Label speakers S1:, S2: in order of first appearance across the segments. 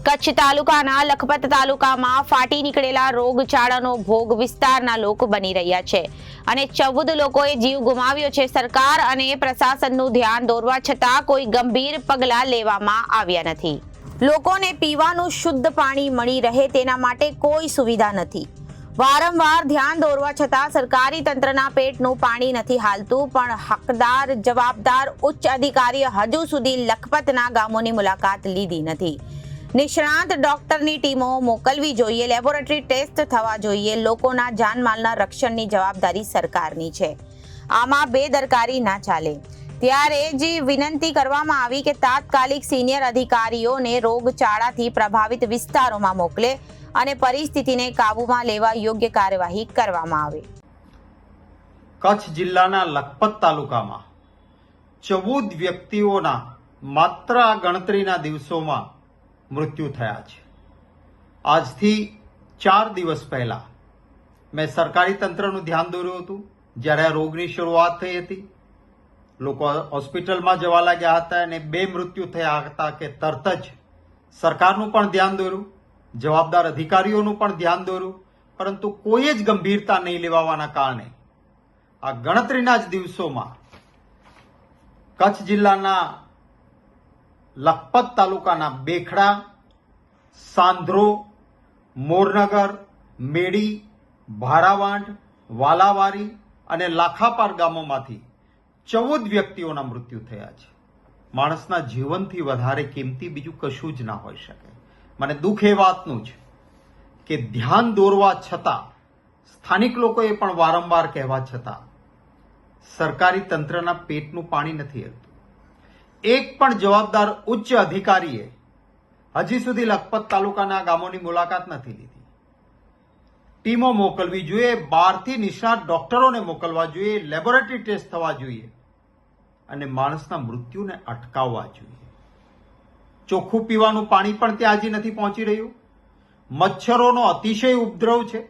S1: કચ્છ તાલુકાના લખપત તાલુકામાં ફાટી નીકળેલા રોગચાળાનો ભોગ વિસ્તારના લોકો બની રહ્યા છે અને 14 લોકોએ જીવ ગુમાવ્યો છે। સરકાર અને પ્રશાસનનું ધ્યાન દોરવા છતાં કોઈ ગંભીર પગલાં લેવામાં આવ્યા નથી। લોકોને પીવાનું શુદ્ધ પાણી મળી રહે તેના માટે કોઈ સુવિધા નથી। વારંવાર ધ્યાન દોરવા છતાં સરકારી તંત્રના પેટનું પાણી નથી હાલતું, પણ હકદાર જવાબદાર ઉચ્ચ અધિકારીએ હજુ સુધી લખપતના ગામોની મુલાકાત લીધી નથી। નિષ્ણાંત ડોક્ટરની ટીમો મોકલવી જોઈએ, લેબોરેટરી ટેસ્ટ થવા જોઈએ। લોકોના જાનમાલના રક્ષણની જવાબદારી સરકારની છે, આમાં બેદરકારી ના ચાલે। ત્યારે જ વિનંતી કરવામાં આવી કે તાત્કાલિક સિનિયર અધિકારીઓને રોગચાળાથી પ્રભાવિત વિસ્તારોમાં મોકલે અને પરિસ્થિતિને કાબૂમાં લેવા યોગ્ય કાર્યવાહી કરવામાં આવે।
S2: કચ્છ જિલ્લાના લખપત તાલુકામાં 14 વ્યક્તિઓના માત્ર આ ગણતરીના દિવસોમાં મૃત્યુ થયા છે। આજથી 4 દિવસ પહેલા મેં સરકારી તંત્રનું ધ્યાન દોર્યું હતું। જ્યારે આ રોગની શરૂઆત થઈ હતી, લોકો હોસ્પિટલમાં જવા લાગ્યા હતા અને 2 મૃત્યુ થયા હતા કે તરત જ સરકારનું પણ ધ્યાન દોર્યું, જવાબદાર અધિકારીઓનું પણ ધ્યાન દોર્યું, પરંતુ કોઈ જ ગંભીરતા નહીં લેવાવાના કારણે આ ગણતરીના જ દિવસોમાં કચ્છ જિલ્લાના લખપત તાલુકાના બેખડા, સાંધ્રો, મોરનગર, મેડી, ભારાવાંઢ, વાલાવારી અને લાખાપાર ગામોમાંથી 14 વ્યક્તિઓના મૃત્યુ થયા છે। માણસના જીવનથી વધારે કિંમતી બીજું કશું જ ના હોઈ શકે। મને દુઃખ એ વાતનું છે કે ધ્યાન દોરવા છતાં, સ્થાનિક લોકોએ પણ વારંવાર કહેવા છતાં સરકારી તંત્રના પેટનું પાણી નથી હલતું। એક પણ જવાબદાર ઉચ્ચ અધિકારીએ હજી સુધી લખપત તાલુકાના ગામોની મુલાકાત નથી લીધી। ટીમો મોકલવી જોઈએ, બહારથી નિષ્ણાત ડોક્ટરોને મોકલવા જોઈએ, લેબોરેટરી ટેસ્ટ થવા જોઈએ અને માણસના મૃત્યુને અટકાવવા જોઈએ। ચોખ્ખું પીવાનું પાણી પણ ત્યાં હજી નથી પહોંચી રહ્યું। મચ્છરોનો અતિશય ઉપદ્રવ છે।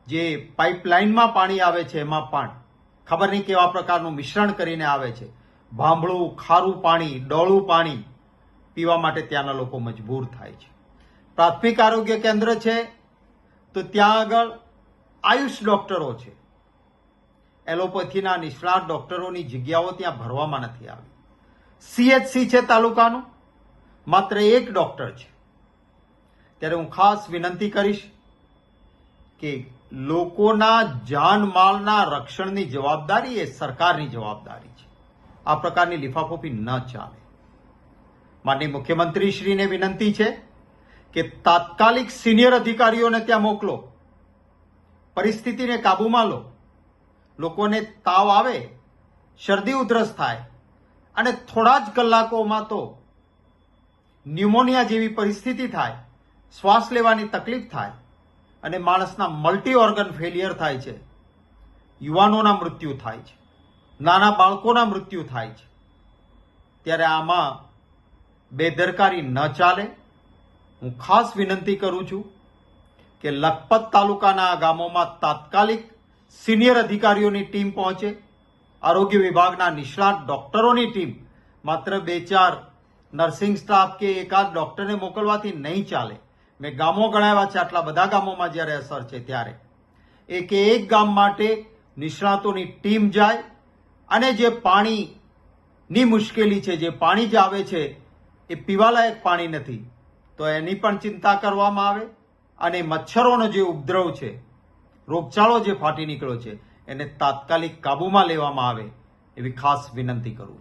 S2: જે પાઇપલાઇનમાં પાણી આવે છે એમાં પણ ખબર નહીં કેવા પ્રકારનું મિશ્રણ કરીને આવે છે। ભાંભળું, ખારું પાણી, ડોળું પાણી પીવા માટે ત્યાંના લોકો મજબૂર થાય છે। પ્રાથમિક આરોગ્ય કેન્દ્ર છે તો ત્યાં આગળ આયુષ ડોક્ટરો છે, એલોપેથીના નિષ્ણાત ડોક્ટરોની જગ્યાઓ ત્યાં ભરવામાં નથી આવી। CHC છે તાલુકાનું, માત્ર 1 ડોક્ટર છે। ત્યારે હું ખાસ વિનંતી કરીશ કે લોકોના જાનમાલના રક્ષણની જવાબદારી એ સરકારની જવાબદારી છે। આ પ્રકારની લિફાફોફી ન ચાલે। માનનીય મુખ્યમંત્રીશ્રીને વિનંતી છે કે તાત્કાલિક સિનિયર અધિકારીઓને ત્યાં મોકલો, પરિસ્થિતિને કાબૂમાં લો। લોકોને તાવ આવે, શરદી ઉધરસ થાય અને થોડા જ કલાકોમાં તો ન્યુમોનિયા જેવી પરિસ્થિતિ થાય, શ્વાસ લેવાની તકલીફ થાય અને માણસના મલ્ટી ઓર્ગન ફેલિયર થાય છે। યુવાનોના મૃત્યુ થાય છે, નાના બાળકોના મૃત્યુ થાય છે। ત્યારે આમાં બેદરકારી ન ચાલે। હું ખાસ વિનંતી કરું છું કે લખપત તાલુકાના આ ગામોમાં તાત્કાલિક સિનિયર અધિકારીઓની ટીમ પહોંચે, આરોગ્ય વિભાગના નિષ્ણાત ડોક્ટરોની ટીમ। માત્ર 2-4 નર્સિંગ સ્ટાફ કે એકાદ ડોક્ટરને મોકલવાથી નહીં ચાલે। મેં ગામો ગણાવ્યા છે, આટલા બધા ગામોમાં જ્યારે અસર છે ત્યારે એક ગામ માટે નિષ્ણાતોની ટીમ જાય અને જે પાણીની મુશ્કેલી છે, જે પાણી જ આવે છે એ પીવાલાયક પાણી નથી, તો એની પણ ચિંતા કરવામાં આવે અને મચ્છરોનો જે ઉપદ્રવ છે, રોગચાળો જે ફાટી નીકળ્યો છે, એને તાત્કાલિક કાબૂમાં લેવામાં આવે એવી ખાસ વિનંતી કરું છું।